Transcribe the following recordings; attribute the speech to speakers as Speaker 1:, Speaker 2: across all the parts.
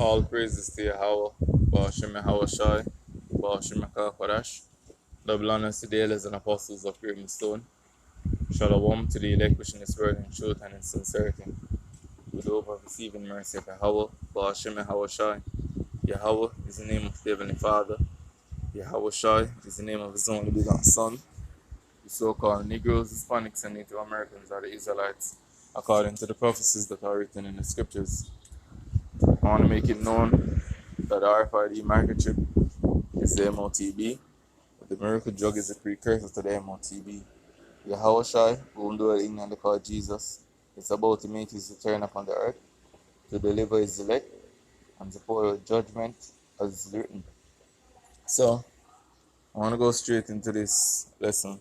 Speaker 1: All praises to Yahweh, Ba'ashem Yahweh Ba'ashem Kodash. Double honors to the elders and apostles of Great Stone. Shalom to the elect wishing His word in truth and in sincerity. With the hope of receiving mercy of Yahweh, Ba'ashem Yahweh. Yahweh is the name of the Heavenly Father. Yahweh Shai is the name of His only begotten Son. The so-called Negroes, Hispanics, and Native Americans are the Israelites, according to the prophecies that are written in the scriptures. I want to make it known that the RFID microchip is the MOTB. The miracle drug is a precursor to the MOTB. Yahweh Shai, whom do in and call Jesus, is about to make his return upon the earth to deliver his elect and to pour out judgment as is written. So, I want to go straight into this lesson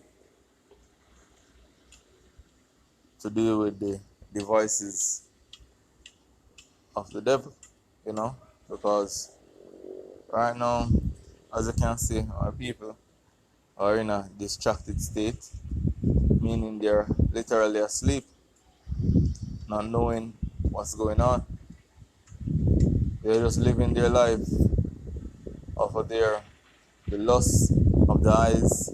Speaker 1: to deal with the devices of the devil, because right now, as you can see, our people are in a distracted state, meaning they're literally asleep, not knowing what's going on. They're just living their life off of the lust of the eyes,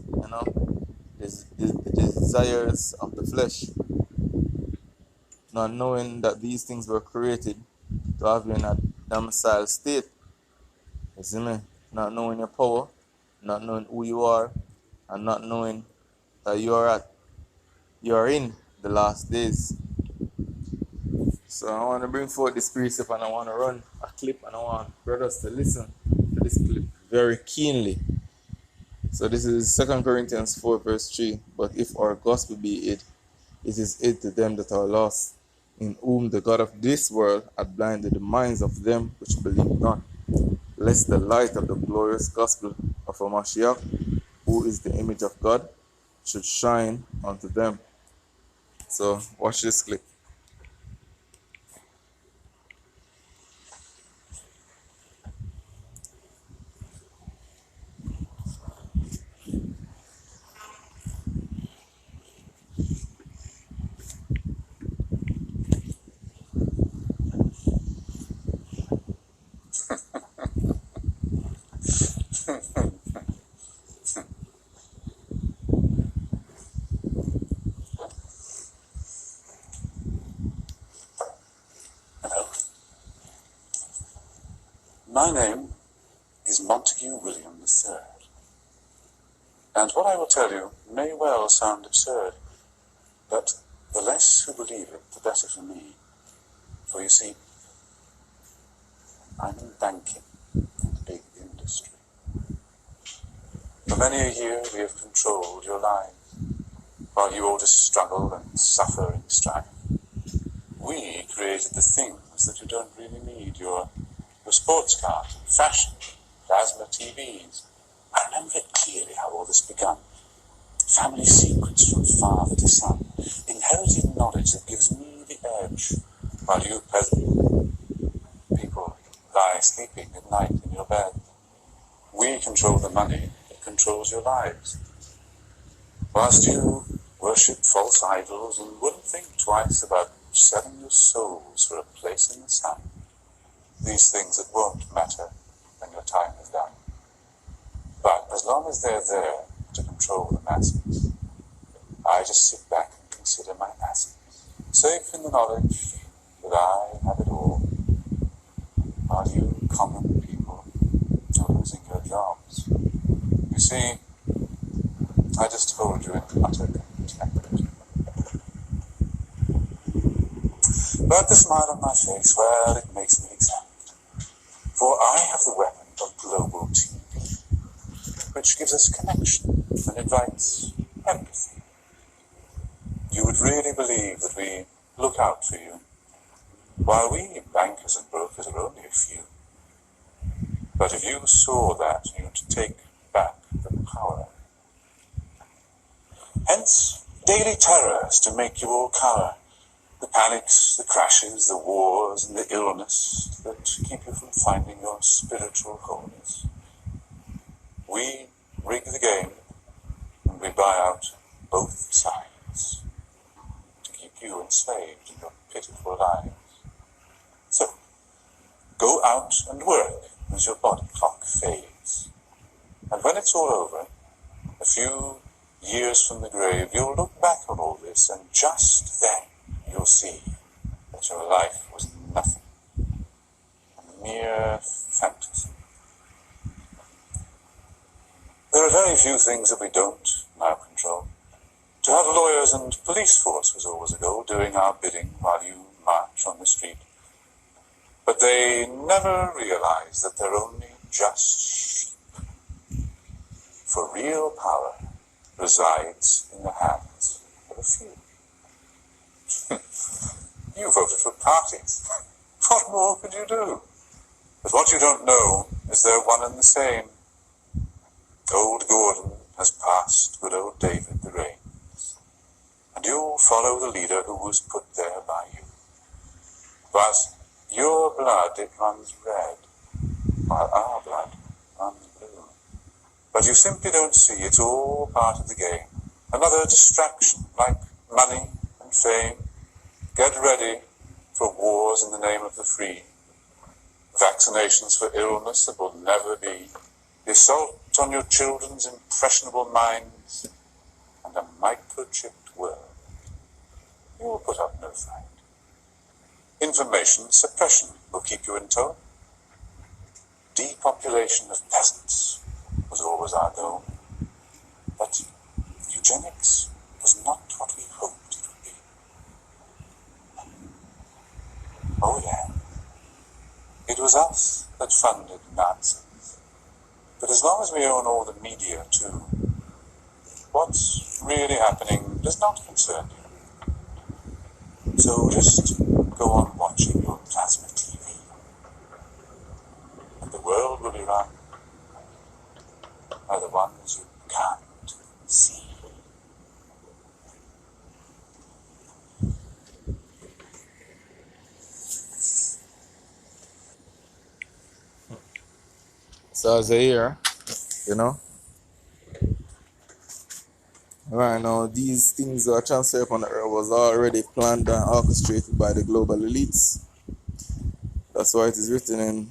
Speaker 1: the desires of the flesh, not knowing that these things were created to have you in a domicile state. You see me? Not knowing your power, not knowing who you are, and not knowing that you are in the last days. So I want to bring forth this precept and I want to run a clip and I want brothers to listen to this clip very keenly. So this is 2 Corinthians 4 verse 3. But if our gospel be hid, it is hid to them that are lost, in whom the God of this world hath blinded the minds of them which believe not, lest the light of the glorious gospel of our Mashiach, who is the image of God, should shine unto them. So watch this clip.
Speaker 2: My name is Montague William III, and what I will tell you may well sound absurd, but the less who believe it, the better for me. For you see, I'm in banking in the big industry. For many a year we have controlled your lives, while you all just struggle and suffer in strife. We created the things that you don't really need, your sports cars, fashion, plasma TVs. I remember it clearly how all this began. Family secrets from father to son, inherited knowledge that gives me the edge, while you peasant people lie sleeping at night in your bed. We control the money that controls your lives, whilst you worship false idols and wouldn't think twice about selling your souls for a place in the sun. These things that won't matter when your time is done. But as long as they're there to control the masses, I just sit back and consider my assets, safe in the knowledge that I have it all, while you common people are losing your jobs. You see, I just hold you in utter contempt. But the smile on my face, well, it makes me exempt. For I have the weapon of global TV, which gives us connection and invites empathy. You would really believe that we look out for you, while we bankers and brokers are only a few. But if you saw that, you'd take back the power. Hence, daily terrors to make you all cower. The panics, the crashes, the wars, and the illness that keep you from finding your spiritual wholeness. We rig the game, and we buy out both sides to keep you enslaved in your pitiful lives. So, go go out and work as your body clock fades. And when it's all over, a few years from the grave, you'll look back on all this, and just then you'll see that your life was nothing, a mere fantasy. There are very few things that we don't now control. To have lawyers and police force was always a goal, doing our bidding while you march on the street. But they never realize that they're only just sheep. For real power resides in the hands of a few. You voted for parties. What more could you do? But what you don't know is they're one and the same. Old Gordon has passed good old David the reins, and you'll follow the leader who was put there by you. But your blood, it runs red, while our blood runs blue. But you simply don't see it's all part of the game. Another distraction, like money and fame. Get ready for wars in the name of the free. Vaccinations for illness that will never be. The assault on your children's impressionable minds, and a microchipped world. You will put up no fight. Information suppression will keep you in tow. Depopulation of peasants was always our goal. But eugenics was not what we hoped it would be. Oh yeah, it was us that funded Nazis. But as long as we own all the media too, what's really happening does not concern you. So just go on watching your plasma TV, and the world will be run by the ones you can't see.
Speaker 1: So as a year, you know, right now these things that are transferred upon the earth was already planned and orchestrated by the global elites. That's why it is written in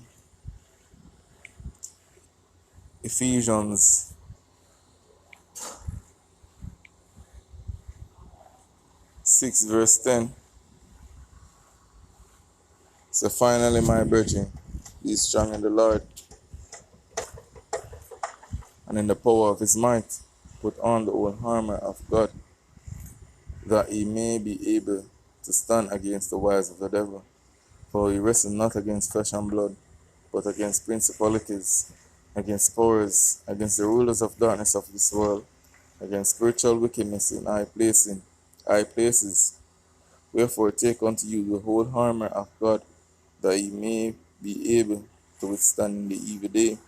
Speaker 1: Ephesians 6 verse 10. So finally, my brethren, be strong in the Lord and in the power of his might. Put on the whole armor of God, that he may be able to stand against the wiles of the devil. For we wrestle not against flesh and blood, but against principalities, against powers, against the rulers of darkness of this world, against spiritual wickedness in high places. Wherefore take unto you the whole armor of God, that ye may be able to withstand in the evil day,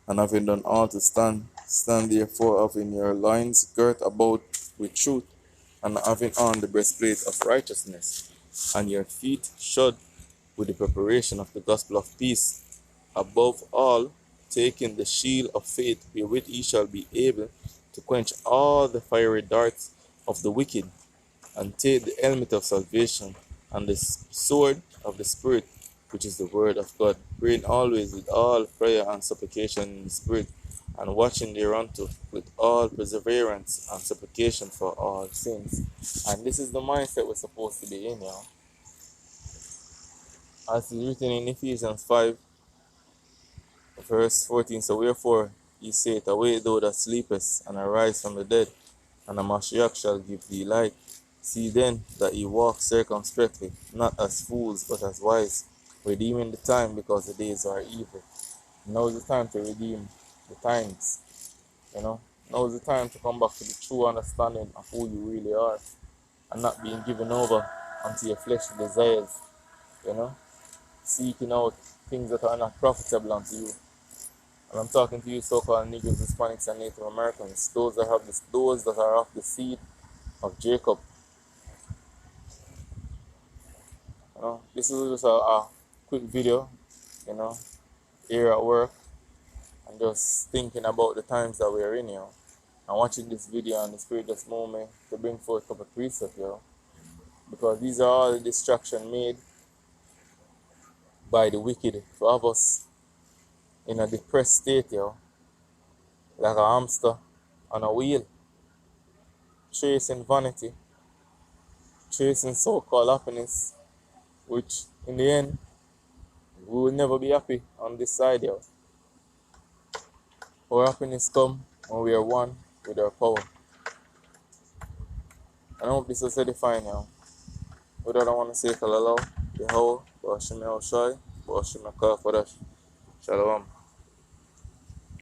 Speaker 1: and having done all to stand, stand therefore having your loins girt about with truth, and having on the breastplate of righteousness, and your feet shod with the preparation of the gospel of peace. Above all, taking the shield of faith, wherewith ye shall be able to quench all the fiery darts of the wicked, and take the helmet of salvation, and the sword of the Spirit, which is the word of God, praying always with all prayer and supplication in the Spirit, and watching thereunto with all perseverance and supplication for all sins. And this is the mindset we're supposed to be in, as is written in Ephesians 5, verse 14. So wherefore he saith, awake thou that sleepest, and arise from the dead, and the Mashiach shall give thee light. See then that ye walk circumspectly, not as fools, but as wise, redeeming the time, because the days are evil. Now is the time to redeem the times. Now is the time to come back to the true understanding of who you really are, and not being given over unto your fleshly desires. Seeking out things that are not profitable unto you. And I'm talking to you so-called Negroes, Hispanics, and Native Americans, those that are of the seed of Jacob. This is just a quick video, here at work, and just thinking about the times that we are in, and watching this video, and the Spirit just moved me to bring forth a couple of precepts, because these are all the distraction made by the wicked to have us in a depressed state, yo, like a hamster on a wheel, chasing vanity, chasing so-called happiness, which in the end, we will never be happy on this side, yo. Our happiness come when we are one with our power. And I hope this is edifying, yo. Without I want to say Kalalo, the whole, Bashim El Shai, Bashim El Kodash. Shalom.